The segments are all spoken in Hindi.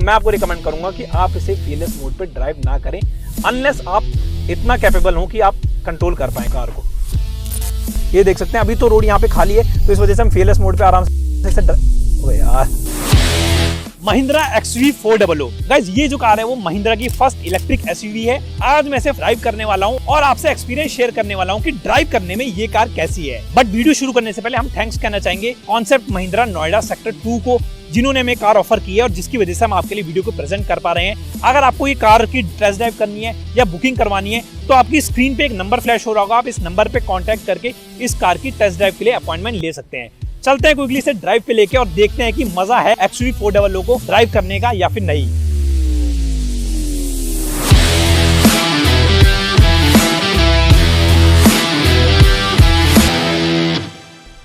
मैं आपको रिकमेंड करूंगा कि आप इसे फीयरलेस मोड पे ड्राइव ना करें अनलेस आप इतना कैपेबल हो कि आप कंट्रोल कर पाए कार को। ये देख सकते हैं अभी तो रोड यहाँ पे खाली है, तो इस वजह से हम फीयरलेस मोड पे आराम से यार महिंद्रा XUV400 गाइस, ये जो कार है वो महिंद्रा की फर्स्ट इलेक्ट्रिक SUV है। आज मैं इसे ड्राइव करने वाला हूँ और आपसे एक्सपीरियंस शेयर करने वाला हूँ कि ड्राइव करने में ये कार कैसी है। बट वीडियो शुरू करने से पहले हम थैंक्स कहना चाहेंगे कॉन्सेप्ट महिंद्रा नोएडा सेक्टर 2 को, जिन्होंने हमें कार ऑफर की है और जिसकी वजह से हम आपके लिए वीडियो को प्रेजेंट कर पा रहे हैं। अगर आपको ये कार की टेस्ट ड्राइव करनी है या बुकिंग करवानी है तो आपकी स्क्रीन पे एक नंबर फ्लैश हो रहा होगा, आप इस नंबर पे कांटेक्ट करके इस कार की टेस्ट ड्राइव के लिए अपॉइंटमेंट ले सकते हैं। चलते हैं क्विकली से ड्राइव पे लेके और देखते हैं कि मजा है XUV400 को ड्राइव करने का या फिर नहीं।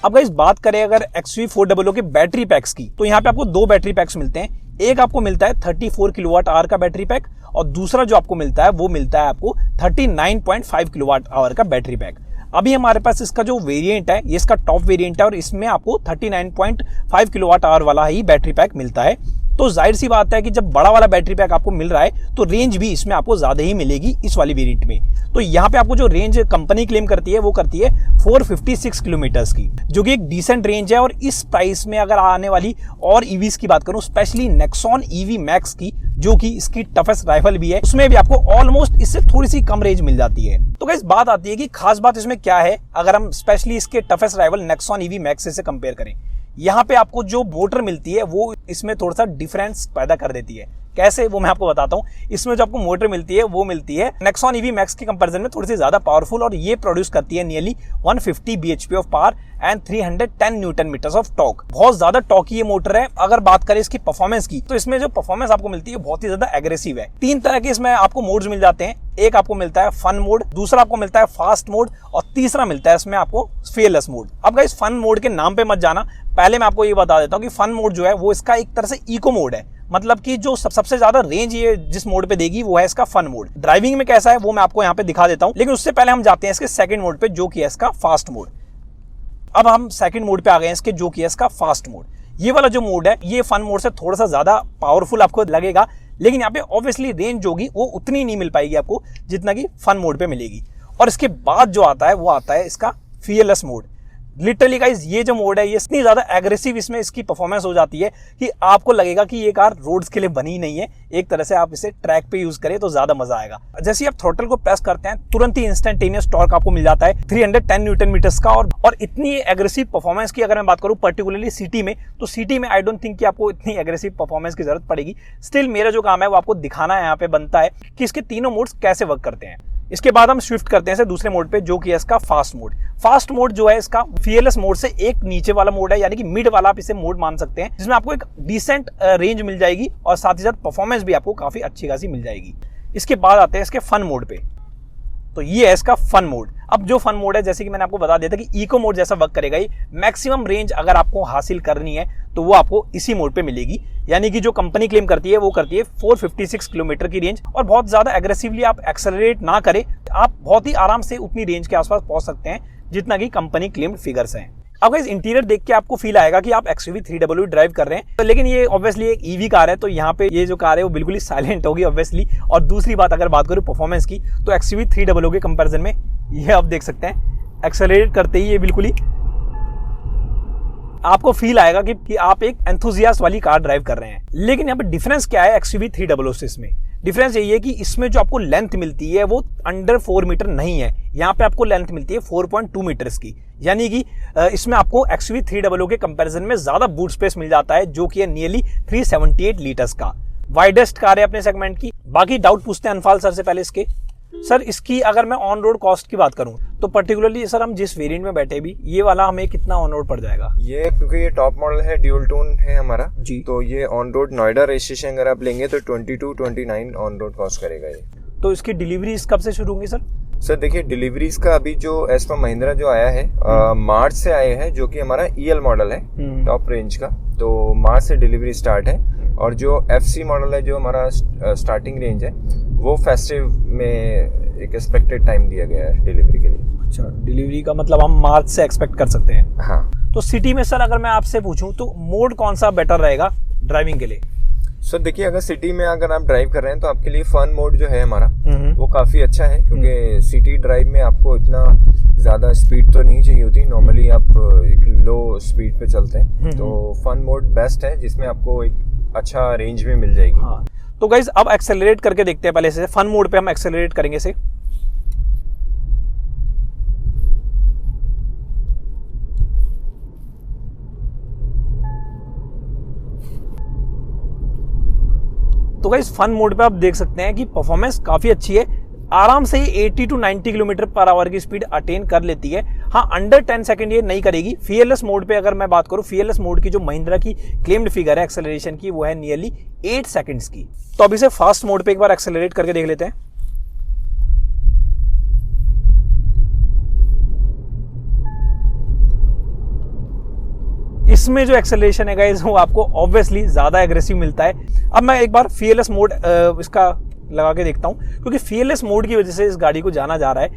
अब गाइस बात करें अगर XUV400 के बैटरी पैक्स की, तो यहाँ पे आपको दो बैटरी पैक्स मिलते हैं। एक आपको मिलता है 34 किलोवाट आवर का बैटरी पैक और दूसरा जो आपको मिलता है वो मिलता है आपको 39.5 किलोवाट आवर का बैटरी पैक। अभी हमारे पास इसका जो वेरिएंट है ये इसका टॉप वेरिएंट है और इसमें आपको 39.5 किलोवाट आवर वाला ही बैटरी पैक मिलता है। तो जाहिर सी बात है कि जब बड़ा वाला बैटरी पैक आपको मिल रहा है तो रेंज भी इसमें आपको ज्यादा ही मिलेगी इस वाली वेरिएंट में। तो यहाँ पे आपको जो रेंज कंपनी क्लेम करती है वो करती है 456 किलोमीटर्स की, जो कि एक डिसेंट रेंज है। और इस प्राइस में अगर आने वाली और ईवीज की बात करूं, स्पेशली नेक्सॉन EV मैक्स की, जो कि इसकी टफेस्ट राइवल भी है, उसमें भी आपको ऑलमोस्ट इससे थोड़ी सी कम रेंज मिल जाती है। तो गाइस बात आती है कि खास बात इसमें क्या है अगर हम स्पेशली इसके toughest rival Nexon EV max से कंपेयर करें। यहाँ पे आपको जो मोटर मिलती है वो इसमें थोड़ा सा डिफरेंस पैदा कर देती है। कैसे, वो मैं आपको बताता हूँ। इसमें जो आपको मोटर मिलती है वो मिलती है नेक्सॉन EV मैक्स के कंपैरिजन में थोड़ी सी ज्यादा पावरफुल और ये प्रोड्यूस करती है nearly 150 bhp of power and 310 newton metres of torque. बहुत ज्यादा टॉर्की ये मोटर है। अगर बात करें इसकी परफॉर्मेंस की, तो इसमें जो परफॉर्मेंस आपको मिलती है बहुत ही ज्यादा एग्रेसिव है। 3 तरह के इसमें आपको मोड्स मिल जाते हैं। एक आपको मिलता है फन मोड, दूसरा आपको मिलता है फास्ट मोड और तीसरा मिलता है इसमें आपको फीयरलेस मोड। अब गाइस फन मोड के नाम पे मत जाना, पहले मैं आपको ये बता देता हूँ कि फन मोड जो है वो इसका एक तरह से इको मोड है। मतलब कि जो सबसे ज्यादा रेंज ये जिस मोड पे देगी वो है इसका फन मोड। ड्राइविंग में कैसा है वो मैं आपको यहाँ पे दिखा देता हूँ, लेकिन उससे पहले हम जाते हैं इसके सेकंड मोड पे, जो कि है इसका फास्ट मोड। अब हम सेकंड मोड पे आ गए हैं इसके, जो कि है इसका फास्ट मोड। ये वाला जो मोड है ये फन मोड से थोड़ा सा ज्यादा पावरफुल आपको लगेगा, लेकिन यहाँ पे ऑब्वियसली रेंज होगी वो उतनी नहीं मिल पाएगी आपको जितना कि फन मोड पे मिलेगी। और इसके बाद जो आता है वो आता है इसका फीयरलेस मोड। लिटरली गाइस ये जो मोड है ये इतनी ज्यादा एग्रेसिव इसमें इसकी परफॉर्मेंस हो जाती है कि आपको लगेगा कि ये कार रोड्स के लिए बनी नहीं है। एक तरह से आप इसे ट्रैक पे यूज करें तो ज्यादा मजा आएगा। जैसे आप थ्रोटल को प्रेस करते हैं तुरंत ही इंस्टेंटेनियस टॉर्क आपको मिल जाता है 310 न्यूटन मीटर्स का। और इतनी एग्रेसिव परफॉर्मेंस की अगर मैं बात करूं पर्टिकुलरली सिटी में, तो सिटी में आई डोंट थिंक कि आपको इतनी एग्रेसिव परफॉर्मेंस की जरूरत पड़ेगी। स्टिल मेरा जो काम है वो आपको दिखाना है यहाँ पे बनता है कि इसके तीनों मोड्स कैसे वर्क करते हैं। इसके बाद हम स्विफ्ट करते हैं इसे दूसरे मोड पे, जो कि है इसका फास्ट मोड। फास्ट मोड जो है इसका फीयरलेस मोड से एक नीचे वाला मोड है, यानी कि मिड वाला आप इसे मोड मान सकते हैं, जिसमें आपको एक डिसेंट रेंज मिल जाएगी और साथ ही साथ परफॉर्मेंस भी आपको काफी अच्छी खासी मिल जाएगी। इसके बाद आते हैं इसके फन मोड पे, तो ये है इसका फन मोड। अब जो फन मोड है जैसे कि मैंने आपको बता दिया था कि इको मोड जैसा वर्क करेगा। ये मैक्सिमम रेंज अगर आपको हासिल करनी है तो वो आपको इसी मोड पे मिलेगी, यानी कि जो कंपनी क्लेम करती है वो करती है 456 किलोमीटर की रेंज। और बहुत ज्यादा एग्रेसिवली आप एक्सेलरेट ना करें, आप बहुत ही आराम से उतनी रेंज के आसपास पहुंच सकते हैं जितना कि कंपनी क्लेम्ड फिगर्स हैं। अब इस इंटीरियर देख के आपको फील आएगा कि आप XUV300 ड्राइव कर रहे हैं, तो लेकिन ये ऑब्वियसली एक EV कार है, तो यहाँ पे ये जो कार है वो बिल्कुल ही साइलेंट होगी ऑब्वियसली। और दूसरी बात अगर बात करूँ परफॉर्मेंस की, तो XUV300 के कंपैरिजन में ये आप देख सकते हैं एक्सेलरेट करते ही ये बिल्कुल ही आपको फील आएगा कि आप एक एंथुजियास्ट वाली कार ड्राइव कर रहे हैं। लेकिन यहाँ पे डिफरेंस क्या है XUV300 से? इसमें डिफरेंस यही है कि इसमें जो आपको लेंथ मिलती है वो अंडर 4 मीटर नहीं है, यहाँ पे आपको लेंथ मिलती है 4.2 मीटर्स की, यानी कि इसमें आपको XUV300 के कंपैरिजन में ज्यादा बूट स्पेस मिल जाता है, जो कि है नियरली 378 लीटर्स का। वाइडेस्ट कार है अपने सेगमेंट की। बाकी डाउट पूछते हैं अनफाल सर से पहले इसके। सर इसकी अगर मैं ऑन रोड कॉस्ट की बात करूं तो पर्टिकुलरली सर हम जिस वेरिएंट में बैठे भी, ये वाला हमें कितना ऑन रोड पड़ जाएगा? ये क्योंकि ये टॉप मॉडल है, ड्यूल टोन है हमारा जी, तो ये ऑन रोड नोएडा रजिस्ट्रेशन अगर आप लेंगे तो 22-29 ऑन रोड कॉस्ट करेगा ये। तो इसकी डिलीवरी कब से शुरू होंगी सर? सर देखिए डिलीवरीज का अभी जो एज पर महिंद्रा जो आया है मार्च से आए हैं, जो कि हमारा EL मॉडल है टॉप रेंज का, तो मार्च से डिलीवरी स्टार्ट है। और जो FC मॉडल है जो हमारा स्टार्टिंग रेंज है वो फेस्टिव में एक एक्सपेक्टेड टाइम दिया गया है डिलीवरी के लिए। अच्छा, डिलीवरी का मतलब हम मार्च से एक्सपेक्ट कर सकते हैं। हाँ। तो सिटी में सर अगर मैं आपसे पूछूं तो मोड कौन सा बेटर रहेगा ड्राइविंग के लिए? सर देखिए, अगर सिटी में अगर आप ड्राइव कर रहे हैं तो आपके लिए फन मोड जो है हमारा वो काफ़ी अच्छा है, क्योंकि सिटी ड्राइव में आपको इतना ज़्यादा स्पीड तो नहीं चाहिए होती। नॉर्मली आप एक लो स्पीड पे चलते हैं, तो फन मोड बेस्ट है, जिसमें आपको एक अच्छा रेंज में मिल जाएगी। हाँ, तो गाइज अब एक्सेलरेट करके देखते हैं। पहले से फन मोड पे हम एक्सेलरेट करेंगे से। तो गाइस फन मोड पे आप देख सकते हैं कि परफॉर्मेंस काफी अच्छी है। आराम से ये 80 to 90 किलोमीटर पर आवर की स्पीड अटेन कर लेती है। हाँ, अंडर 10 सेकंड ये नहीं करेगी। फीयरलेस मोड पे अगर मैं बात करूं, फीयरलेस मोड की जो महिंद्रा की क्लेम्ड फिगर है एक्सेलरेशन की, वो है नियरली 8 सेकंड्स की। तो अब इसे फास्ट मोड पे एक बार एक्सेलरेट करके देख लेते हैं। इसमें जो एक्सेलरेशन है गाइस वो आपको ऑब्वियसली ज्यादा एग्रेसिव मिलता है। अब मैं एक बार फीयरलेस मोड इसका लगा के देखता हूं, क्योंकि फीयरलेस मोड की वजह से इस गाड़ी को जाना जा रहा है।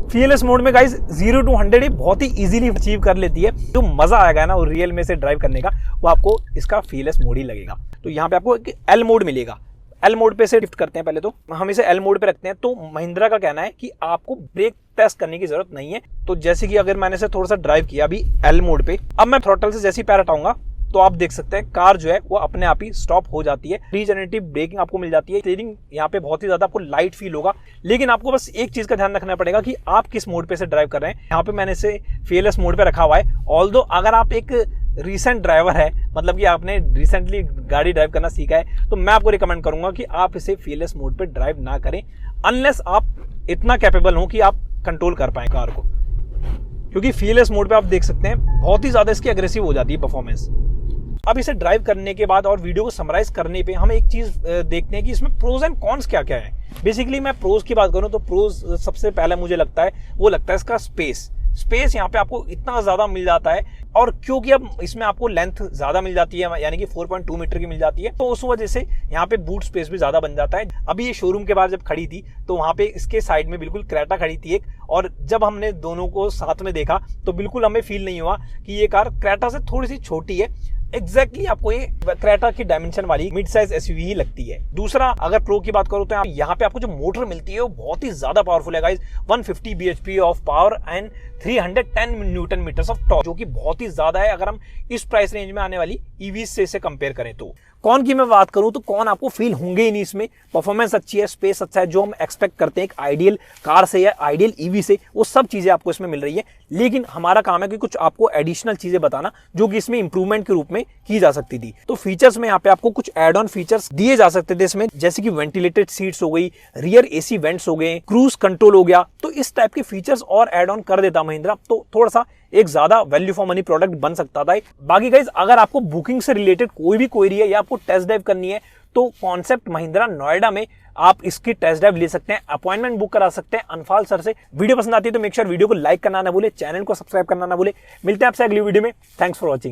फीयरलेस मोड में गाइस 0 to 100 ही बहुत ही इजीली अचीव कर लेती है। जो मजा आएगा ना वो रियल में से ड्राइव करने का, वो आपको इसका फीयरलेस मोड ही लगेगा। तो यहाँ पे आपको एक एल मोड मिलेगा। एल मोड पे से शिफ्ट करते हैं। पहले तो हम इसे एल मोड पे रखते हैं। तो महिंद्रा का कहना है कि आपको ब्रेक टेस्ट करने की जरूरत नहीं है। तो जैसे कि अगर मैंने इसे थोड़ा सा ड्राइव किया अभी एल मोड पे, अब मैं थ्रॉटल से जैसे ही पैर हटाऊंगा तो आप देख सकते हैं कार जो है वो अपने आप ही स्टॉप हो जाती है। रीजनरेटिव ब्रेकिंग आपको मिल जाती है। स्टीयरिंग यहाँ पे बहुत ही ज्यादा आपको लाइट फील होगा, लेकिन आपको बस एक चीज का ध्यान रखना पड़ेगा कि आप किस मोड पे से ड्राइव कर रहे हैं। यहाँ पे मैंने इसे फीयरलेस मोड पे रखा हुआ है। ऑल्दो अगर आप एक रिसेंट ड्राइवर है, मतलब कि आपने रिसेंटली गाड़ी ड्राइव करना सीखा है, तो मैं आपको रिकमेंड करूंगा कि आप इसे फीयरलेस मोड पे ड्राइव ना करें, अनलेस आप इतना कैपेबल हो कि आप कंट्रोल कर पाए कार को। क्योंकि फीयरलेस मोड पे आप देख सकते हैं बहुत ही ज्यादा इसकी एग्रेसिव हो जाती है परफॉर्मेंस। अब इसे ड्राइव करने के बाद और वीडियो को समराइज करने पे हम एक चीज देखते हैं कि इसमें प्रोज एंड कॉन्स क्या क्या है। बेसिकली मैं प्रोज की बात करूं तो प्रोज सबसे पहले मुझे लगता है वो लगता है इसका स्पेस यहाँ पे आपको इतना ज्यादा मिल जाता है, और क्योंकि अब इसमें आपको लेंथ ज्यादा मिल जाती है, यानी कि 4.2 मीटर की मिल जाती है, तो उस वजह से यहाँ पे बूट स्पेस भी ज्यादा बन जाता है। अभी ये शोरूम के बाहर जब खड़ी थी तो वहां पे इसके साइड में बिल्कुल क्रेटा खड़ी थी एक, और जब हमने दोनों को साथ में देखा तो बिल्कुल हमें फील नहीं हुआ कि ये कार क्रेटा से थोड़ी सी छोटी है। एग्जैक्टली आपको ये क्रेटा की डायमेंशन वाली मिड साइज एसयूवी ही लगती है। दूसरा, अगर प्रो की बात करूं तो यहाँ पे आपको जो मोटर मिलती है वो बहुत ही ज्यादा पावरफुल है guys. 150 bhp of power and 310 newton metres of torque, जो कि बहुत ही ज्यादा है अगर हम इस प्राइस रेंज में आने वाली ईवीज से इसे कंपेयर करें तो। कौन की मैं बात करूं तो कौन आपको फील होंगे ही नहीं इसमें। परफॉर्मेंस अच्छी है, स्पेस अच्छा है, जो हम एक्सपेक्ट करते हैं एक आइडियल कार से या आइडियल ईवी से, वो सब चीजें आपको इसमें मिल रही है। लेकिन हमारा काम है कि कुछ आपको एडिशनल चीजें बताना जो कि इसमें इंप्रूवमेंट के रूप में की जा सकती थी। तो फीचर्स में यहाँ पे आपको कुछ एड ऑन फीचर्स दिए जा सकते थे इसमें, जैसे कि वेंटिलेटेड सीट्स हो गई, रियर एसी वेंट्स हो गए, क्रूज कंट्रोल हो गया। तो इस टाइप के फीचर्स और एड ऑन कर देता महिंद्रा तो थोड़ा सा एक ज्यादा वैल्यू फॉर मनी प्रोडक्ट बन सकता था। बाकी गाइज, अगर आपको बुकिंग से रिलेटेड कोई भी क्वेरी है या आपको टेस्ट ड्राइव करनी है तो कॉन्सेप्ट महिंद्रा नोएडा में आप इसकी टेस्ट ड्राइव ले सकते हैं, अपॉइंटमेंट बुक करा सकते हैं अनफाल सर से। वीडियो पसंद आती है तो मेक श्योर वीडियो को लाइक करना ना भूले, चैनल को सब्सक्राइब करना ना भूले। मिलते हैं आपसे अगली वीडियो में। Thanks for watching.